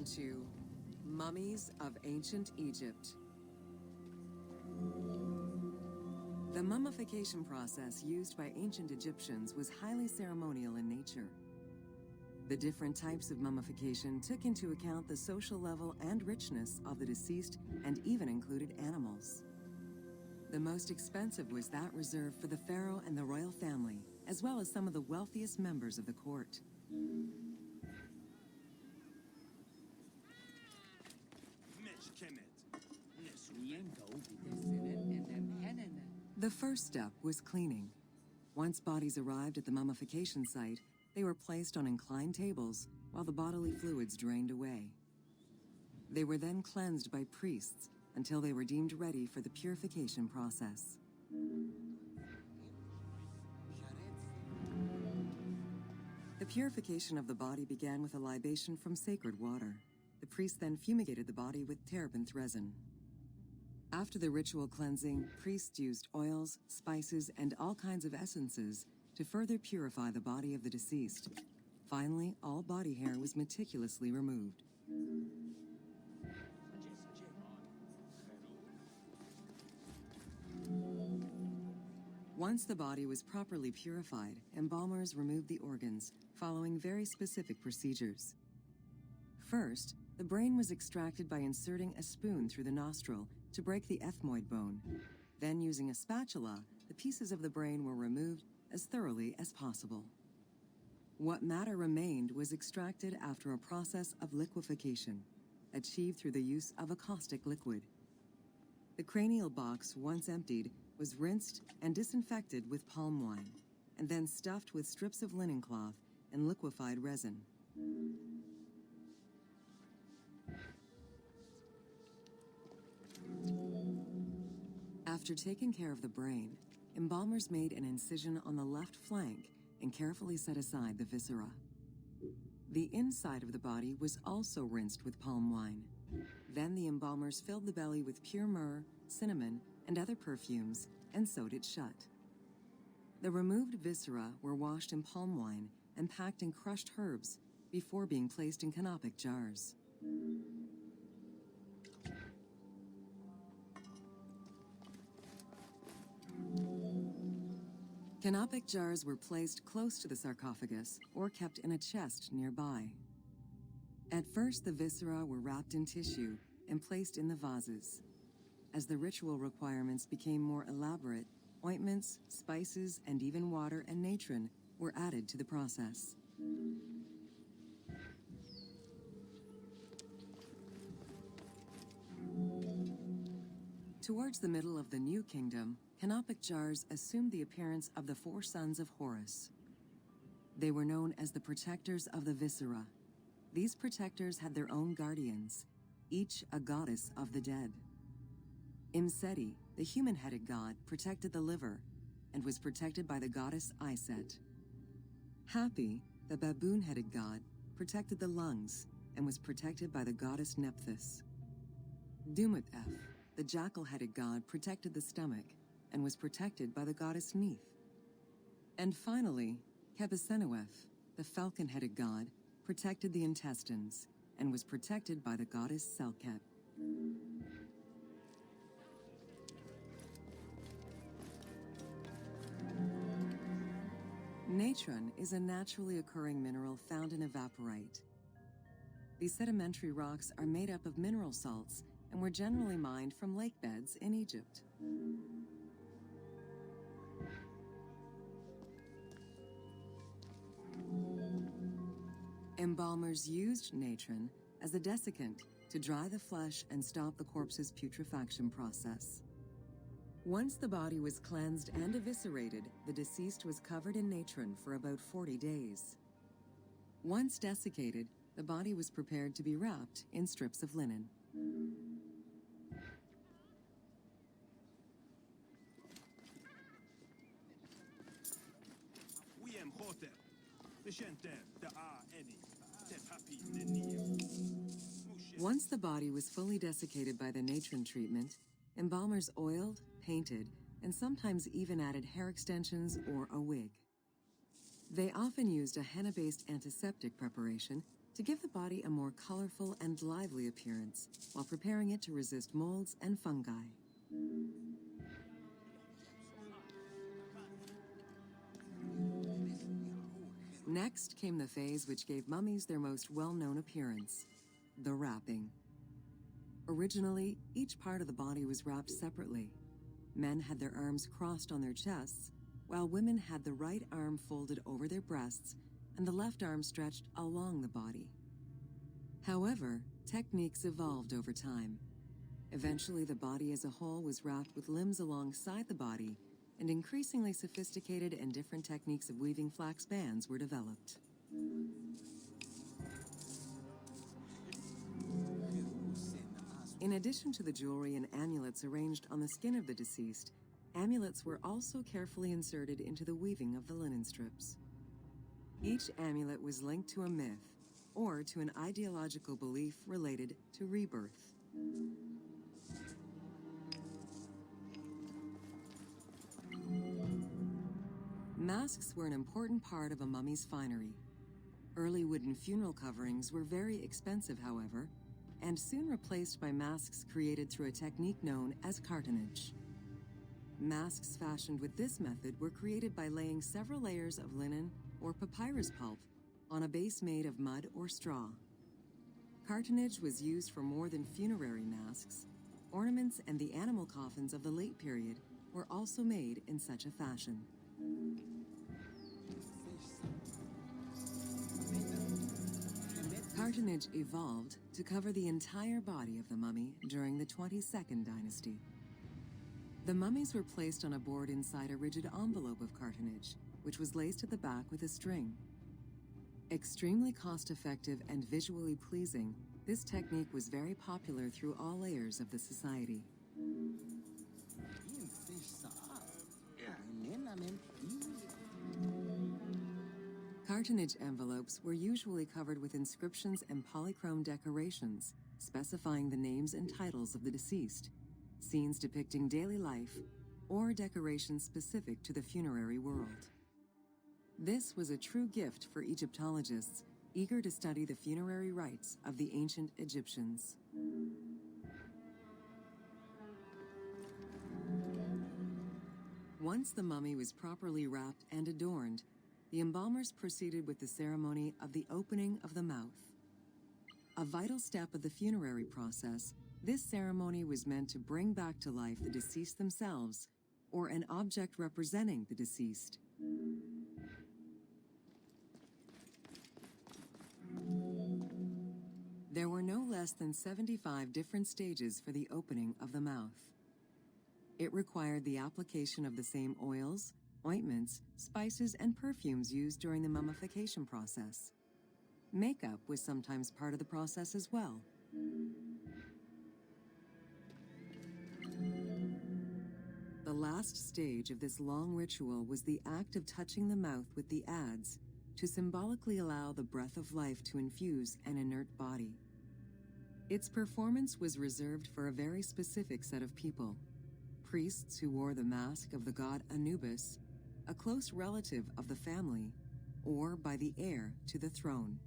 to Mummies of Ancient Egypt. The mummification process used by ancient Egyptians was highly ceremonial in nature. The different types of mummification took into account the social level and richness of the deceased and even included animals. The most expensive was that reserved for the pharaoh and the royal family, as well as some of the wealthiest members of the court. The first step was cleaning. Once bodies arrived at the mummification site, they were placed on inclined tables while the bodily fluids drained away. They were then cleansed by priests until they were deemed ready for the purification process. The purification of the body began with a libation from sacred water. The priest then fumigated the body with terebinth resin. After the ritual cleansing, priests used oils, spices, and all kinds of essences to further purify the body of the deceased. Finally, all body hair was meticulously removed. Once the body was properly purified, embalmers removed the organs, following very specific procedures. First, the brain was extracted by inserting a spoon through the nostril to break the ethmoid bone. Then, using a spatula, the pieces of the brain were removed as thoroughly as possible. What matter remained was extracted after a process of liquefaction, achieved through the use of a caustic liquid. The cranial box, once emptied, was rinsed and disinfected with palm wine, and then stuffed with strips of linen cloth and liquefied resin. After taking care of the brain, embalmers made an incision on the left flank and carefully set aside the viscera. The inside of the body was also rinsed with palm wine. Then the embalmers filled the belly with pure myrrh, cinnamon, and other perfumes and sewed it shut. The removed viscera were washed in palm wine and packed in crushed herbs before being placed in canopic jars. Canopic jars were placed close to the sarcophagus or kept in a chest nearby. At first, the viscera were wrapped in tissue and placed in the vases. As the ritual requirements became more elaborate, ointments, spices, and even water and natron were added to the process. Towards the middle of the New Kingdom, canopic jars assumed the appearance of the 4 sons of Horus. They were known as the protectors of the viscera. These protectors had their own guardians, each a goddess of the dead. Imseti, the human-headed god, protected the liver and was protected by the goddess Iset. Hapi, the baboon-headed god, protected the lungs and was protected by the goddess Nephthys. Dumut-Ef, the jackal-headed god, protected the stomach and was protected by the goddess Neith. And finally, Kepisenuef, the falcon-headed god, protected the intestines and was protected by the goddess Selket. Natron is a naturally occurring mineral found in evaporite. These sedimentary rocks are made up of mineral salts and were generally mined from lake beds in Egypt. Embalmers used natron as a desiccant to dry the flesh and stop the corpse's putrefaction process. Once the body was cleansed and eviscerated, the deceased was covered in natron for about 40 days. Once desiccated, the body was prepared to be wrapped in strips of linen. Once the body was fully desiccated by the natron treatment, embalmers oiled, painted, and sometimes even added hair extensions or a wig. They often used a henna-based antiseptic preparation to give the body a more colorful and lively appearance while preparing it to resist molds and fungi. Next came the phase which gave mummies their most well-known appearance, the wrapping. Originally, each part of the body was wrapped separately. Men had their arms crossed on their chests, while women had the right arm folded over their breasts and the left arm stretched along the body. However, techniques evolved over time. Eventually, the body as a whole was wrapped with limbs alongside the body, and increasingly sophisticated and different techniques of weaving flax bands were developed. In addition to the jewelry and amulets arranged on the skin of the deceased, amulets were also carefully inserted into the weaving of the linen strips. Each amulet was linked to a myth or to an ideological belief related to rebirth. Masks were an important part of a mummy's finery. Early wooden funeral coverings were very expensive, however, and soon replaced by masks created through a technique known as cartonnage. Masks fashioned with this method were created by laying several layers of linen or papyrus pulp on a base made of mud or straw. Cartonnage was used for more than funerary masks. Ornaments and the animal coffins of the late period were also made in such a fashion. Cartonnage evolved to cover the entire body of the mummy during the 22nd dynasty. The mummies were placed on a board inside a rigid envelope of cartonnage, which was laced at the back with a string. Extremely cost-effective and visually pleasing, this technique was very popular through all layers of the society. Cartonnage envelopes were usually covered with inscriptions and polychrome decorations, specifying the names and titles of the deceased, scenes depicting daily life, or decorations specific to the funerary world. This was a true gift for Egyptologists eager to study the funerary rites of the ancient Egyptians. Once the mummy was properly wrapped and adorned, the embalmers proceeded with the ceremony of the opening of the mouth. A vital step of the funerary process, this ceremony was meant to bring back to life the deceased themselves or an object representing the deceased. There were no less than 75 different stages for the opening of the mouth. It required the application of the same oils, ointments, spices, and perfumes used during the mummification process. Makeup was sometimes part of the process as well. The last stage of this long ritual was the act of touching the mouth with the adze to symbolically allow the breath of life to infuse an inert body. Its performance was reserved for a very specific set of people: priests who wore the mask of the god Anubis, a close relative of the family, or by the heir to the throne.